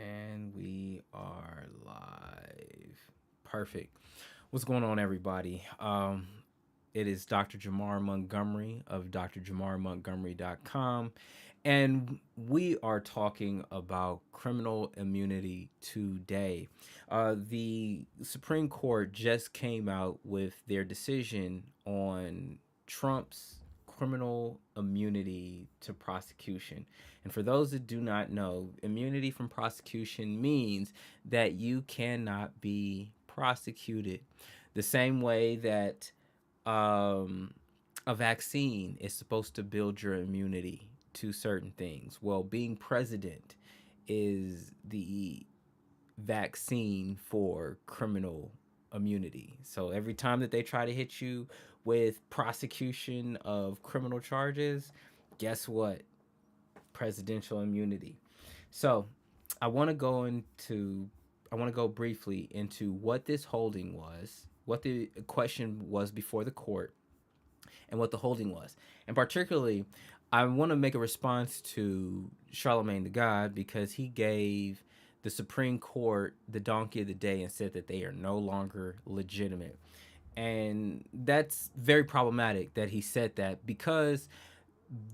And we are live. Perfect. What's going on, everybody? It is Dr. Jamar Montgomery of drjamarmontgomery.com. And we are talking about criminal immunity today. The Supreme Court just came out with their decision on Trump's criminal immunity to prosecution. And for those that do not know, immunity from prosecution means that you cannot be prosecuted. The same way that um, a vaccine is supposed to build your immunity to certain things. Well, being president is the vaccine for criminal immunity. So every time that they try to hit you with prosecution of criminal charges, guess what? Presidential immunity. So I want to go into I want to go briefly into what this holding was, what the question was before the court, and what the holding was. And particularly, I want to make a response to Charlemagne the God because he gave the Supreme Court the donkey of the day and said that they are no longer legitimate. And that's very problematic that he said that because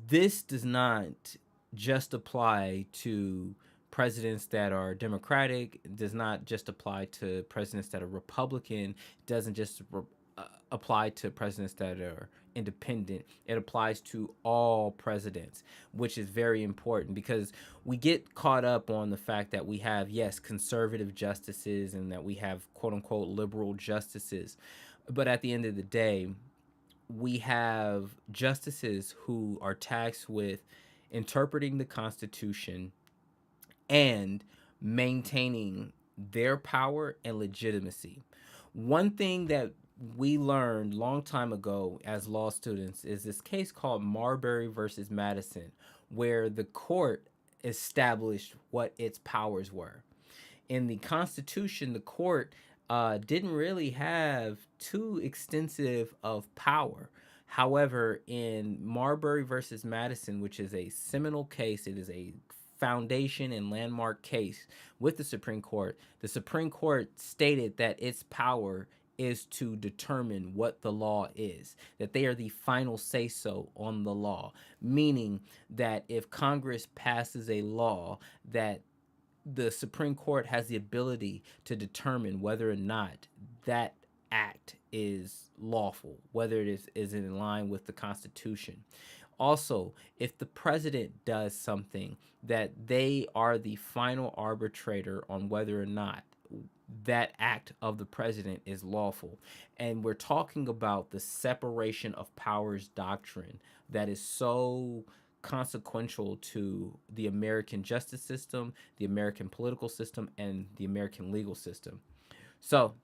this does not just apply to presidents that are Democratic, it does not just apply to presidents that are Republican, it doesn't just apply to presidents that are independent. It applies to all presidents, which is very important because we get caught up on the fact that we have, yes, conservative justices and that we have quote unquote liberal justices. But at the end of the day, we have justices who are tasked with interpreting the Constitution and maintaining their power and legitimacy. One thing that we learned long time ago as law students is this case called Marbury versus Madison, where the court established what its powers were. In the Constitution, the court didn't really have too extensive of power. However, in Marbury versus Madison, which is a seminal case, it is a foundation and landmark case with the Supreme Court stated that its power is to determine what the law is, that they are the final say so on the law, meaning that if Congress passes a law, that the Supreme Court has the ability to determine whether or not that act is lawful, whether is in line with the Constitution. Also, if the president does something, that they are the final arbitrator on whether or not that act of the president is lawful. And we're talking about the separation of powers doctrine that is so consequential to the American justice system, the American political system, and the American legal system. So,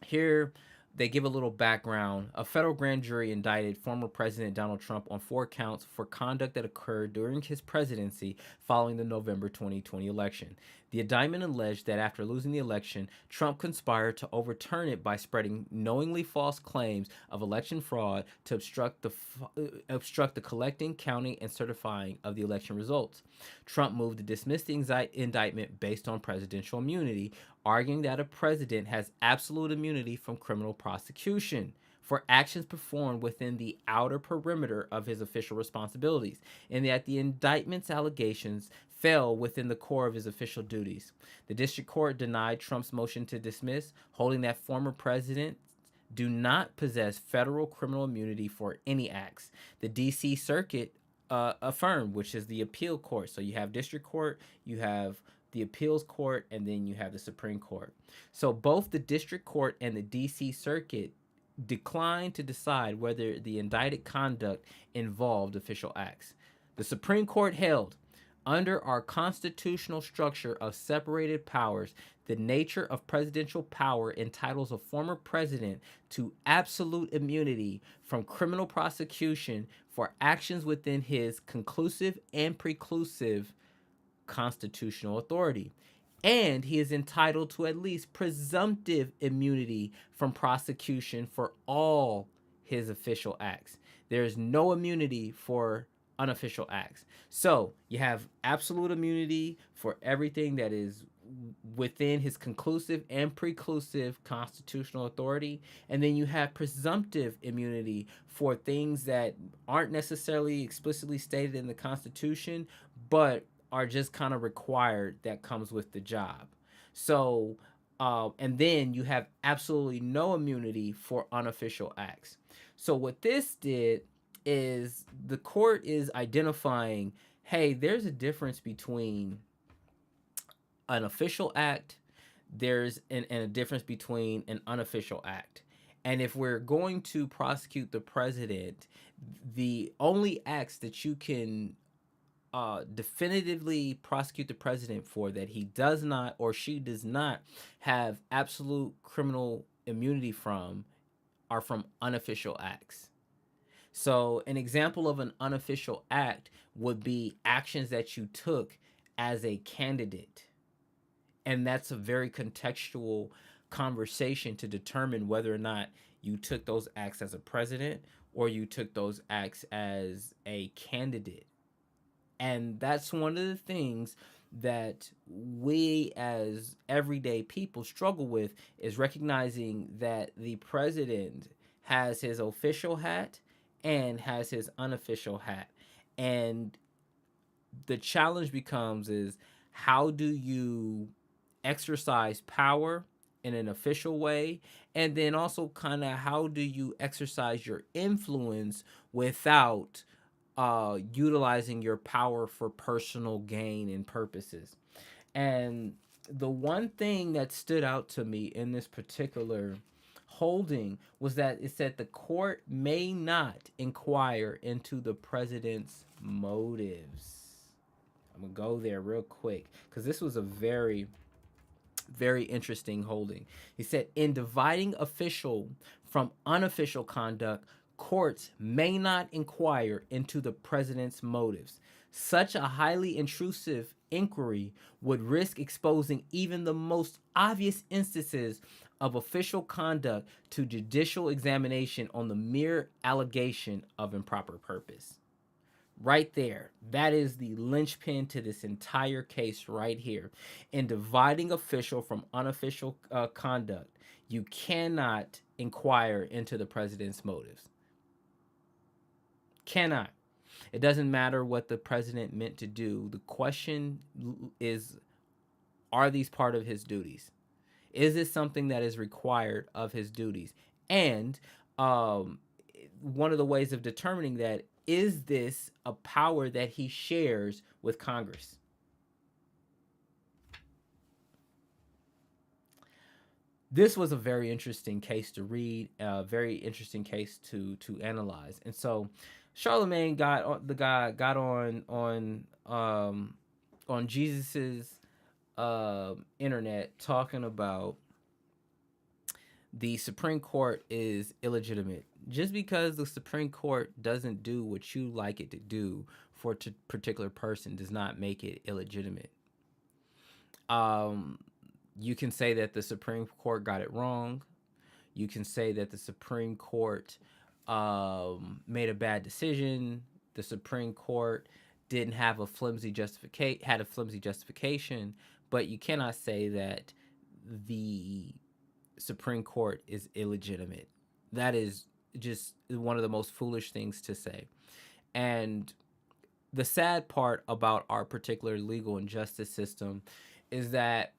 here they give a little background. A federal grand jury indicted former President Donald Trump on 4 counts for conduct that occurred during his presidency following the November 2020 election. The indictment alleged that after losing the election, Trump conspired to overturn it by spreading knowingly false claims of election fraud to obstruct the collecting, counting, and certifying of the election results. Trump moved to dismiss the indictment based on presidential immunity, arguing that a president has absolute immunity from criminal prosecution for actions performed within the outer perimeter of his official responsibilities, and that the indictment's allegations fell within the core of his official duties. The district court denied Trump's motion to dismiss, holding that former presidents do not possess federal criminal immunity for any acts. The D.C. Circuit affirmed, which is the appeal court. So you have district court, you have the appeals court, and then you have the Supreme Court. So both the district court and the D.C. Circuit declined to decide whether the indicted conduct involved official acts. The Supreme Court held, under our constitutional structure of separated powers, the nature of presidential power entitles a former president to absolute immunity from criminal prosecution for actions within his conclusive and preclusive constitutional authority. And he is entitled to at least presumptive immunity from prosecution for all his official acts. There is no immunity for unofficial acts. So you have absolute immunity for everything that is within his conclusive and preclusive constitutional authority, and then you have presumptive immunity for things that aren't necessarily explicitly stated in the Constitution, but are just kind of required that comes with the job. So, and then you have absolutely no immunity for unofficial acts. So what this did is the court is identifying, hey, there's a difference between an official act, and a difference between an unofficial act. And if we're going to prosecute the president, the only acts that you can definitively prosecute the president for that he does not or she does not have absolute criminal immunity from are from unofficial acts. So, an example of an unofficial act would be actions that you took as a candidate. And that's a very contextual conversation to determine whether or not you took those acts as a president or you took those acts as a candidate. And that's one of the things that we as everyday people struggle with, is recognizing that the president has his official hat and has his unofficial hat. And the challenge becomes is, how do you exercise power in an official way, and then also kind of how do you exercise your influence without utilizing your power for personal gain and purposes. And the one thing that stood out to me in this particular holding was that it said the court may not inquire into the president's motives. I'm gonna go there real quick because this was a very, very interesting holding. He said, in dividing official from unofficial conduct, courts may not inquire into the president's motives. Such a highly intrusive inquiry would risk exposing even the most obvious instances of official conduct to judicial examination on the mere allegation of improper purpose. Right there. That is the linchpin to this entire case right here. In dividing official from unofficial conduct, you cannot inquire into the president's motives. Cannot. It doesn't matter what the president meant to do. The question is, are these part of his duties? Is this something that is required of his duties? And one of the ways of determining that, is this a power that he shares with Congress? This was a very interesting case to read, a very interesting case to analyze. And so Charlemagne got on Jesus's internet talking about the Supreme Court is illegitimate. Just because the Supreme Court doesn't do what you like it to do for a particular person does not make it illegitimate. You can say that the Supreme Court got it wrong. You can say that the Supreme Court made a bad decision. The Supreme Court didn't have a flimsy justification, but you cannot say that the Supreme Court is illegitimate. That is just one of the most foolish things to say. And the sad part about our particular legal and justice system is that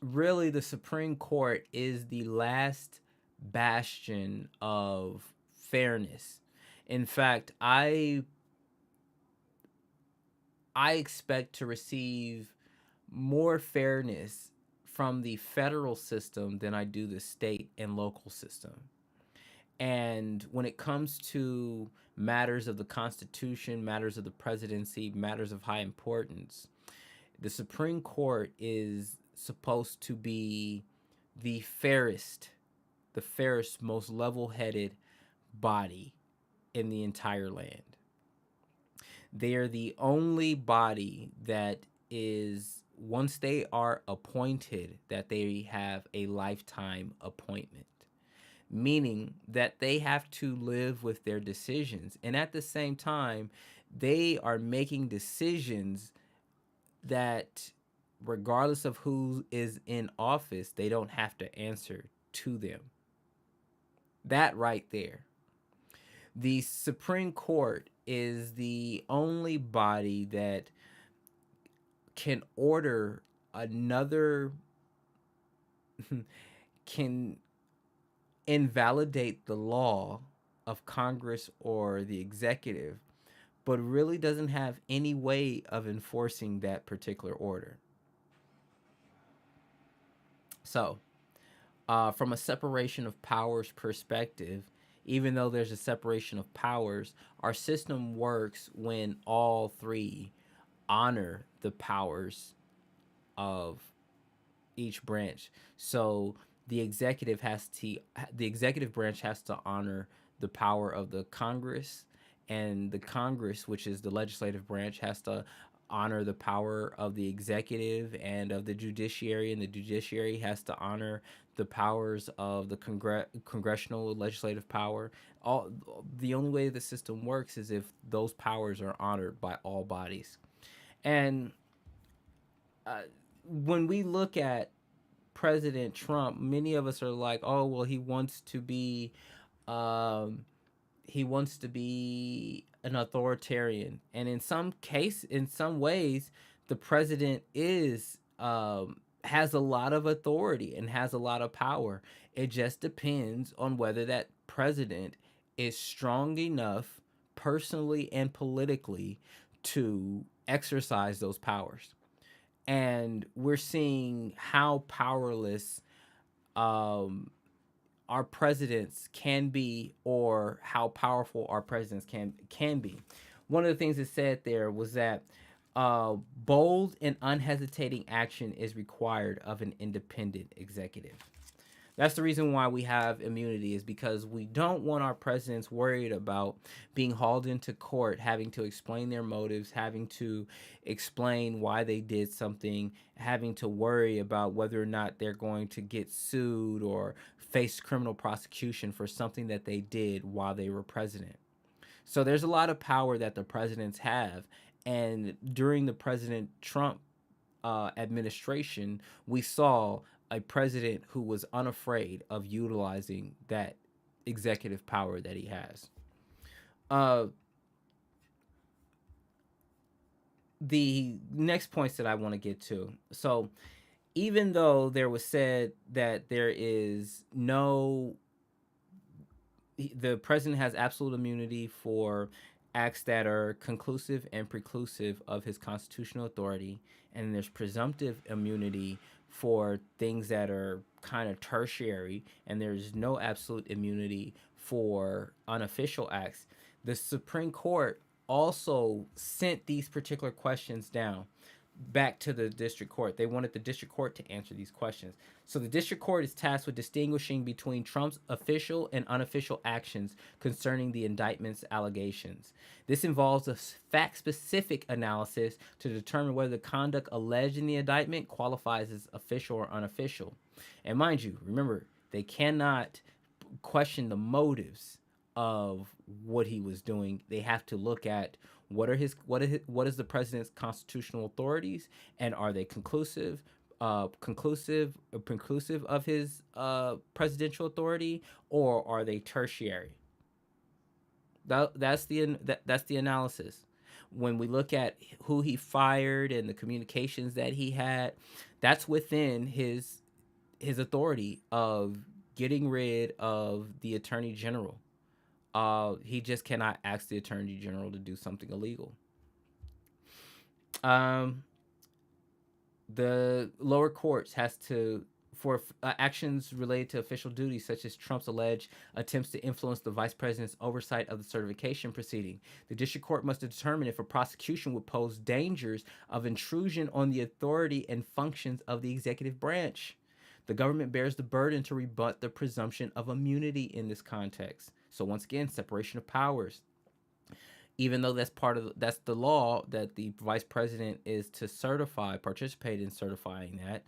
really the Supreme Court is the last bastion of fairness. In fact, I expect to receive more fairness from the federal system than I do the state and local system. And when it comes to matters of the Constitution, matters of the presidency, matters of high importance, the Supreme Court is supposed to be the fairest, most level-headed body in the entire land. They are the only body that is, once they are appointed, that they have a lifetime appointment. meaning that they have to live with their decisions. And at the same time, they are making decisions that, regardless of who is in office, they don't have to answer to them. That right there. The Supreme Court is the only body that can order another, can invalidate the law of Congress or the executive, but really doesn't have any way of enforcing that particular order. So, from a separation of powers perspective, even though there's a separation of powers, our system works when all three honor the powers of each branch. So the executive branch has to honor the power of the Congress, and the Congress, which is the legislative branch, has to honor the power of the executive and of the judiciary, and the judiciary has to honor the powers of the congressional legislative power. All the only way the system works is if those powers are honored by all bodies. And when we look at President Trump, many of us are like, "Oh, well, um, he wants to be an authoritarian." And in some ways, the president is has a lot of authority and has a lot of power. It just depends on whether that president is strong enough, personally and politically, to exercise those powers. And we're seeing how powerless um, our presidents can be, or how powerful our presidents can be. One of the things it said there was that bold and unhesitating action is required of an independent executive. That's the reason why we have immunity, is because we don't want our presidents worried about being hauled into court, having to explain their motives, having to explain why they did something, having to worry about whether or not they're going to get sued or face criminal prosecution for something that they did while they were president. So there's a lot of power that the presidents have. And during the President Trump administration, we saw a president who was unafraid of utilizing that executive power that he has. Uh, the next points that I want to get to. So, even though there was said that the president has absolute immunity for acts that are conclusive and preclusive of his constitutional authority, and there's presumptive immunity for things that are kind of tertiary, and there's no absolute immunity for unofficial acts. The Supreme Court also sent these particular questions down back to the district court. They wanted the district court to answer these questions. So the district court is tasked with distinguishing between Trump's official and unofficial actions concerning the indictment's allegations. This involves a fact-specific analysis to determine whether the conduct alleged in the indictment qualifies as official or unofficial. And mind you, remember, they cannot question the motives of what he was doing. They have to look at what is the president's constitutional authorities, and are they conclusive of his presidential authority, or are they tertiary? That's the analysis. When we look at who he fired and the communications that he had, that's within his authority of getting rid of the attorney general. He just cannot ask the attorney general to do something illegal. The lower courts has to, for actions related to official duties, such as Trump's alleged attempts to influence the vice president's oversight of the certification proceeding. The district court must determine if a prosecution would pose dangers of intrusion on the authority and functions of the executive branch. The government bears the burden to rebut the presumption of immunity in this context. So once again, separation of powers. Even though that's the law that the vice president is to participate in certifying that,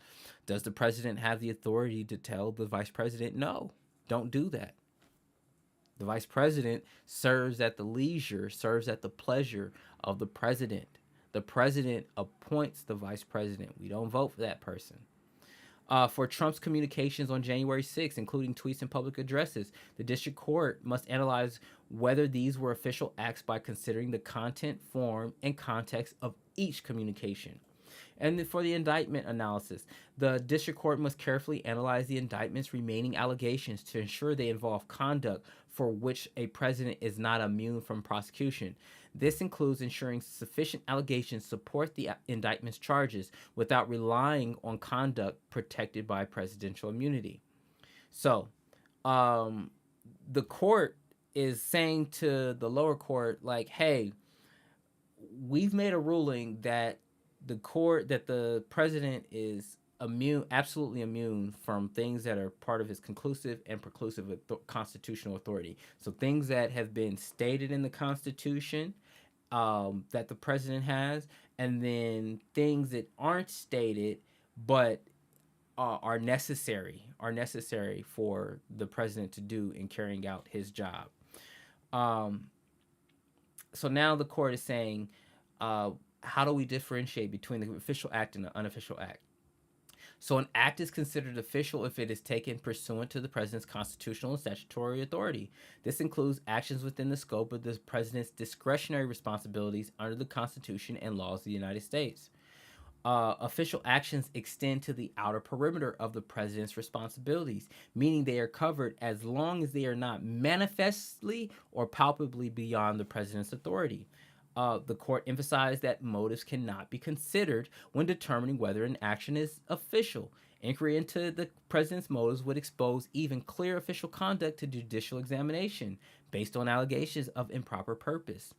does the president have the authority to tell the vice president no? don't do that. The vice president serves at the leisure, serves at the pleasure of the president. The president appoints the vice president. We don't vote for that person. For Trump's communications on January 6th, including tweets and public addresses, the district court must analyze whether these were official acts by considering the content, form, and context of each communication. And for the indictment analysis, the district court must carefully analyze the indictment's remaining allegations to ensure they involve conduct for which a president is not immune from prosecution. This includes ensuring sufficient allegations support the indictment's charges without relying on conduct protected by presidential immunity. So, the court is saying to the lower court, like, hey, we've made a ruling that the president is immune, absolutely immune from things that are part of his conclusive and preclusive constitutional authority. So things that have been stated in the Constitution that the president has, and then things that aren't stated but are necessary for the president to do in carrying out his job. So now the court is saying, how do we differentiate between the official act and the unofficial act? So an act is considered official if it is taken pursuant to the president's constitutional and statutory authority. This includes actions within the scope of the president's discretionary responsibilities under the Constitution and laws of the United States. Official actions extend to the outer perimeter of the president's responsibilities, meaning they are covered as long as they are not manifestly or palpably beyond the president's authority. The court emphasized that motives cannot be considered when determining whether an action is official. Inquiry into the president's motives would expose even clear official conduct to judicial examination based on allegations of improper purpose.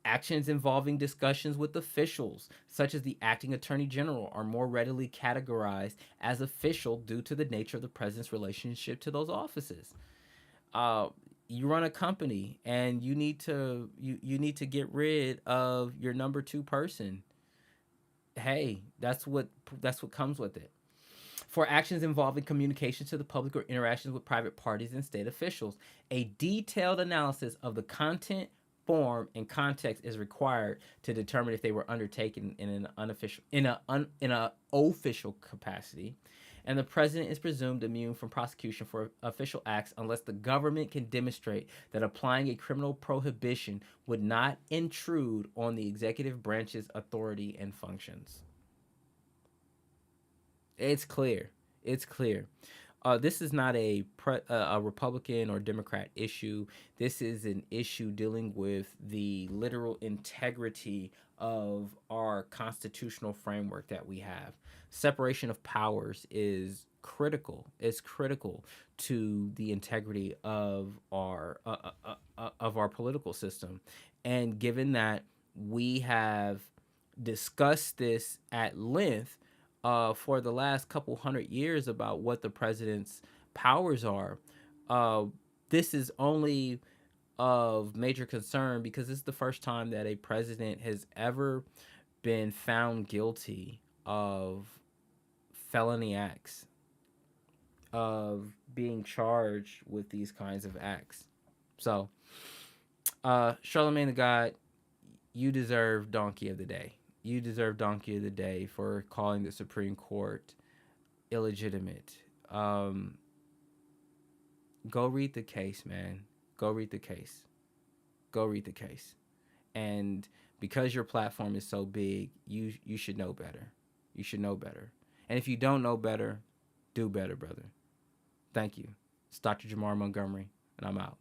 Actions involving discussions with officials, such as the acting attorney general, are more readily categorized as official due to the nature of the president's relationship to those offices. You run a company and you need to get rid of your number two person. Hey, that's what comes with it. For actions involving communication to the public or interactions with private parties and state officials, a detailed analysis of the content, form, and context is required to determine if they were undertaken in an official capacity. And the president is presumed immune from prosecution for official acts unless the government can demonstrate that applying a criminal prohibition would not intrude on the executive branch's authority and functions. It's clear. This is not a Republican or Democrat issue. This is an issue dealing with the literal integrity of our constitutional framework that we have. Separation of powers is critical. It's critical to the integrity of our political system. And given that we have discussed this at length for the last couple hundred years about what the president's powers are, this is only of major concern because this is the first time that a president has ever been found guilty of felony acts, of being charged with these kinds of acts. So, Charlemagne the God, you deserve Donkey of the Day. You deserve Donkey of the Day for calling the Supreme Court illegitimate. Go read the case, man. Go read the case. And because your platform is so big, you should know better. You should know better. And if you don't know better, do better, brother. Thank you. It's Dr. Jamar Montgomery, and I'm out.